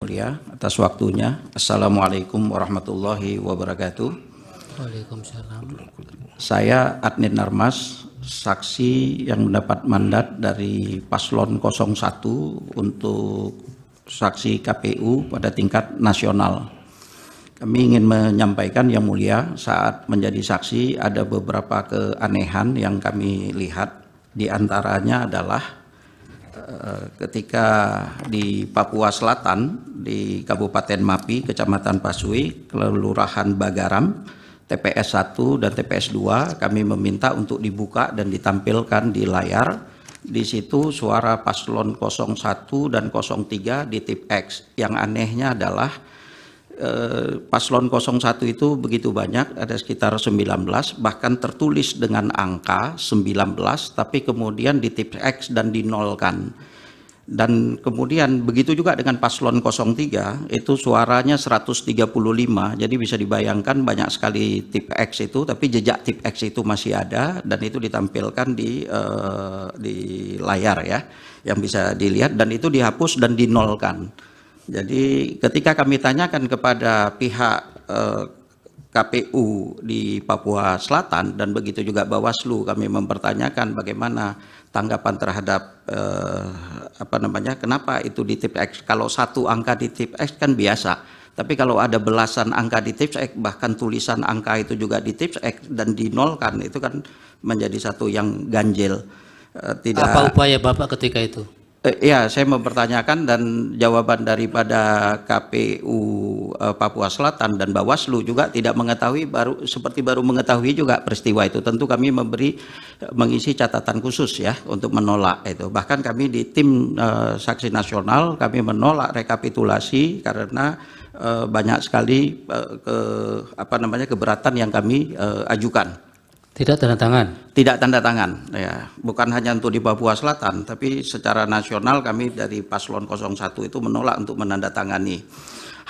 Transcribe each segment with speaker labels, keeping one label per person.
Speaker 1: Mulia atas waktunya. Assalamualaikum warahmatullahi wabarakatuh.
Speaker 2: Waalaikumsalam.
Speaker 1: Saya Adnin Narmas, saksi yang mendapat mandat dari Paslon 01 untuk saksi KPU pada tingkat nasional. Kami ingin menyampaikan yang mulia, saat menjadi saksi ada beberapa keanehan yang kami lihat. Di antaranya adalah ketika di Papua Selatan, di Kabupaten Mapi, Kecamatan Pasui, Kelurahan Bagaram, TPS 1 dan TPS 2, kami meminta untuk dibuka dan ditampilkan di layar. Di situ suara paslon 01 dan 03 di tip X. Yang anehnya adalah paslon 01 itu begitu banyak, ada sekitar 19, bahkan tertulis dengan angka 19, tapi kemudian di tip X dan dinolkan. Dan kemudian begitu juga dengan paslon 03, itu suaranya 135, jadi bisa dibayangkan banyak sekali tip X itu, tapi jejak tip X itu masih ada, dan itu ditampilkan di layar ya, yang bisa dilihat, dan itu dihapus dan dinolkan. Jadi ketika kami tanyakan kepada pihak KPU di Papua Selatan dan begitu juga Bawaslu, kami mempertanyakan bagaimana tanggapan terhadap kenapa itu di tip X. Kalau satu angka di tip X kan biasa, tapi kalau ada belasan angka di tip X, bahkan tulisan angka itu juga di tip X dan dinolkan, itu kan menjadi satu yang ganjil.
Speaker 2: Apa upaya Bapak ketika itu?
Speaker 1: Ya, saya mempertanyakan, dan jawaban daripada KPU Papua Selatan dan Bawaslu juga tidak mengetahui, baru mengetahui juga peristiwa itu. Tentu kami mengisi catatan khusus ya untuk menolak itu. Bahkan kami di tim saksi nasional kami menolak rekapitulasi karena banyak sekali keberatan yang kami ajukan.
Speaker 2: Tidak tanda tangan?
Speaker 1: Tidak tanda tangan, ya. Bukan hanya untuk di Papua Selatan, tapi secara nasional kami dari Paslon 01 itu menolak untuk menandatangani.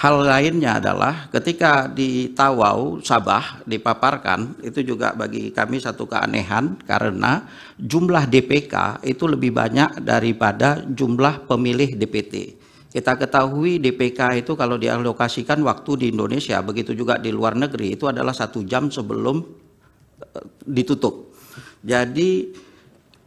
Speaker 1: Hal lainnya adalah ketika di Tawau, Sabah, dipaparkan, itu juga bagi kami satu keanehan karena jumlah DPK itu lebih banyak daripada jumlah pemilih DPT. Kita ketahui DPK itu kalau dialokasikan waktu di Indonesia, begitu juga di luar negeri, itu adalah 1 jam sebelum ditutup. Jadi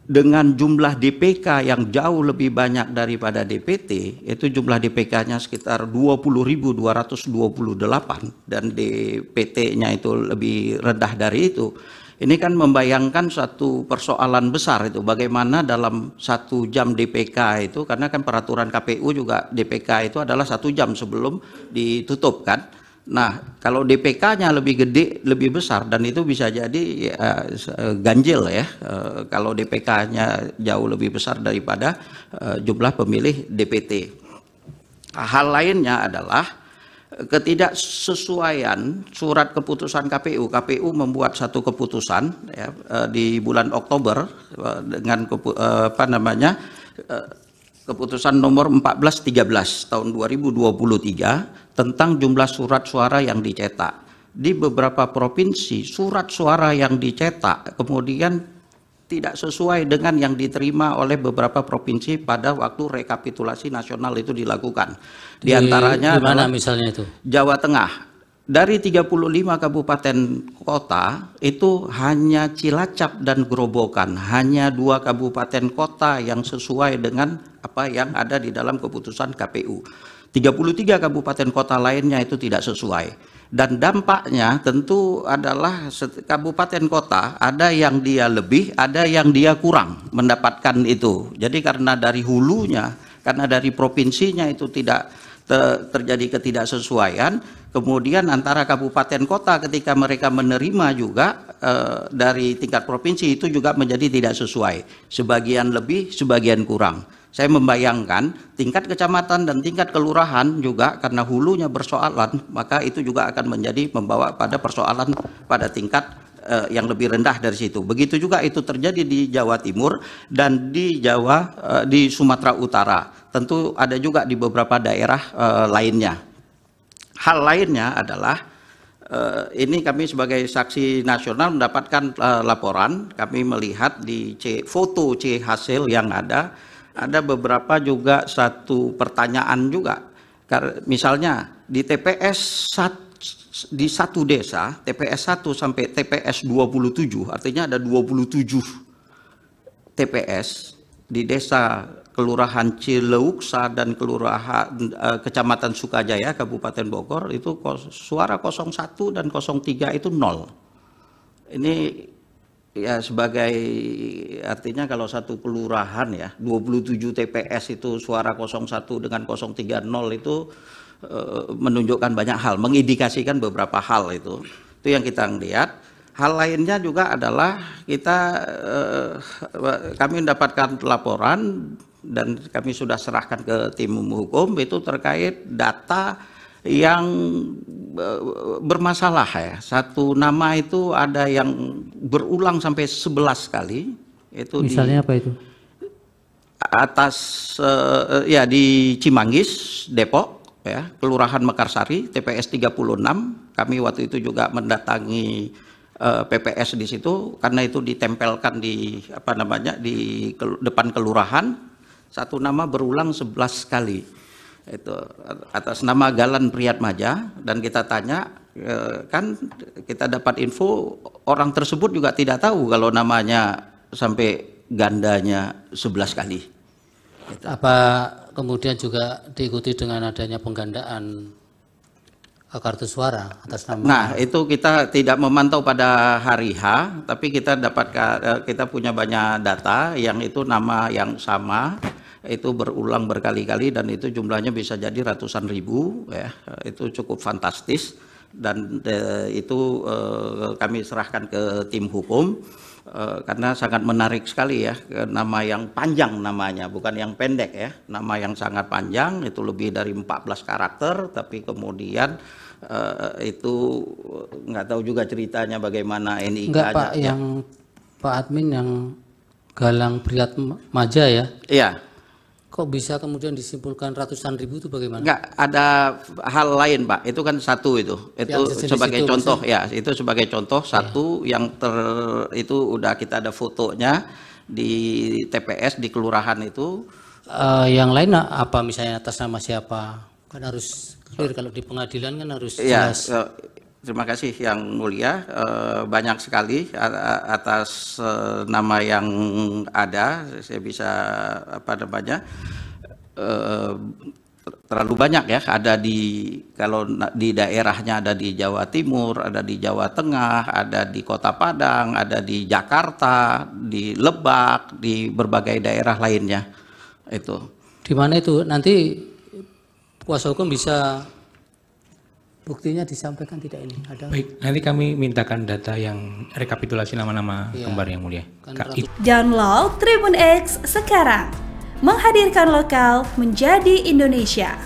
Speaker 1: dengan jumlah DPK yang jauh lebih banyak daripada DPT, itu jumlah DPK-nya sekitar 20.228 dan DPT-nya itu lebih rendah dari itu. Ini kan membayangkan suatu persoalan besar itu, bagaimana dalam 1 jam DPK itu, karena kan peraturan KPU juga DPK itu adalah 1 jam sebelum ditutup kan. Nah, kalau DPK-nya lebih gede, lebih besar, dan itu bisa jadi ganjil ya, kalau DPK-nya jauh lebih besar daripada jumlah pemilih DPT. Hal lainnya adalah ketidaksesuaian surat keputusan KPU. KPU membuat satu keputusan ya, di bulan Oktober dengan keputusan nomor 1413 tahun 2023 tentang jumlah surat suara yang dicetak. Di beberapa provinsi surat suara yang dicetak kemudian tidak sesuai dengan yang diterima oleh beberapa provinsi pada waktu rekapitulasi nasional itu dilakukan. Di antaranya
Speaker 2: adalah misalnya itu
Speaker 1: Jawa Tengah. Dari 35 kabupaten kota itu hanya Cilacap dan Grobogan, hanya 2 kabupaten kota yang sesuai dengan apa yang ada di dalam keputusan KPU. 33 kabupaten kota lainnya itu tidak sesuai. Dan dampaknya tentu adalah kabupaten kota ada yang dia lebih, ada yang dia kurang mendapatkan itu. Jadi karena dari hulunya, karena dari provinsinya itu tidak terjadi ketidaksesuaian, kemudian antara kabupaten kota ketika mereka menerima juga dari tingkat provinsi itu juga menjadi tidak sesuai. Sebagian lebih, sebagian kurang. Saya membayangkan tingkat kecamatan dan tingkat kelurahan juga karena hulunya bersoalan, maka itu juga akan menjadi membawa pada persoalan pada tingkat yang lebih rendah dari situ. Begitu juga itu terjadi di Jawa Timur dan di Sumatera Utara. Tentu ada juga di beberapa daerah lainnya. Hal lainnya adalah ini kami sebagai saksi nasional mendapatkan laporan, kami melihat di foto C hasil yang ada beberapa juga satu pertanyaan juga Misalnya di di satu desa, TPS 1 sampai TPS 27, artinya ada 27 TPS di desa Kelurahan Cileuksa dan Kecamatan Sukajaya, Kabupaten Bogor, itu suara 01 dan 03 itu 0. Ini ya sebagai, artinya kalau satu kelurahan ya 27 TPS itu suara 01 dengan 030 itu menunjukkan banyak hal, mengindikasikan beberapa hal itu yang kita lihat. Hal lainnya juga adalah kami mendapatkan laporan dan kami sudah serahkan ke tim hukum itu terkait data yang bermasalah ya. Satu nama itu ada yang berulang sampai 11 kali. Itu
Speaker 2: misalnya apa itu?
Speaker 1: Atas ya di Cimanggis, Depok ya, Kelurahan Mekarsari, TPS 36. Kami waktu itu juga mendatangi PPS di situ karena itu ditempelkan di di depan kelurahan. Satu nama berulang 11 kali. Itu atas nama Galan Priyatmaja, dan kita tanya, kan kita dapat info orang tersebut juga tidak tahu kalau namanya sampai gandanya 11 kali. Gitu.
Speaker 2: Apa kemudian juga diikuti dengan adanya penggandaan kartu suara atas nama?
Speaker 1: Nah, itu kita tidak memantau pada hari H, tapi kita punya banyak data yang itu nama yang sama, itu berulang berkali-kali dan itu jumlahnya bisa jadi ratusan ribu ya. Itu cukup fantastis dan itu kami serahkan ke tim hukum karena sangat menarik sekali ya, nama yang panjang namanya, bukan yang pendek ya, nama yang sangat panjang, itu lebih dari 14 karakter, tapi kemudian itu nggak tahu juga ceritanya bagaimana NIK-nya.
Speaker 2: Enggak Pak,
Speaker 1: ya.
Speaker 2: yang Pak Admin yang Galang Priyatmaja ya?
Speaker 1: Iya.
Speaker 2: Kok bisa kemudian disimpulkan ratusan ribu itu bagaimana?
Speaker 1: Enggak, ada hal lain Pak, itu kan satu itu sebagai contoh maksudnya. Ya, itu sebagai contoh satu yang itu udah kita ada fotonya di TPS di kelurahan itu.
Speaker 2: Yang lain apa misalnya atas nama siapa? Kan harus clear, kalau di pengadilan kan harus jelas.
Speaker 1: Ya, terima kasih Yang Mulia, banyak sekali atas nama yang ada, saya bisa terlalu banyak ya, ada kalau di daerahnya ada di Jawa Timur, ada di Jawa Tengah, ada di Kota Padang, ada di Jakarta, di Lebak, di berbagai daerah lainnya. Itu.
Speaker 2: Di mana itu nanti kuasa hukum bisa buktinya disampaikan tidak ini? Ada?
Speaker 3: Baik, nanti kami mintakan data yang rekapitulasi nama-nama kembar Yang Mulia.
Speaker 4: Download Tribun X sekarang, menghadirkan lokal menjadi Indonesia.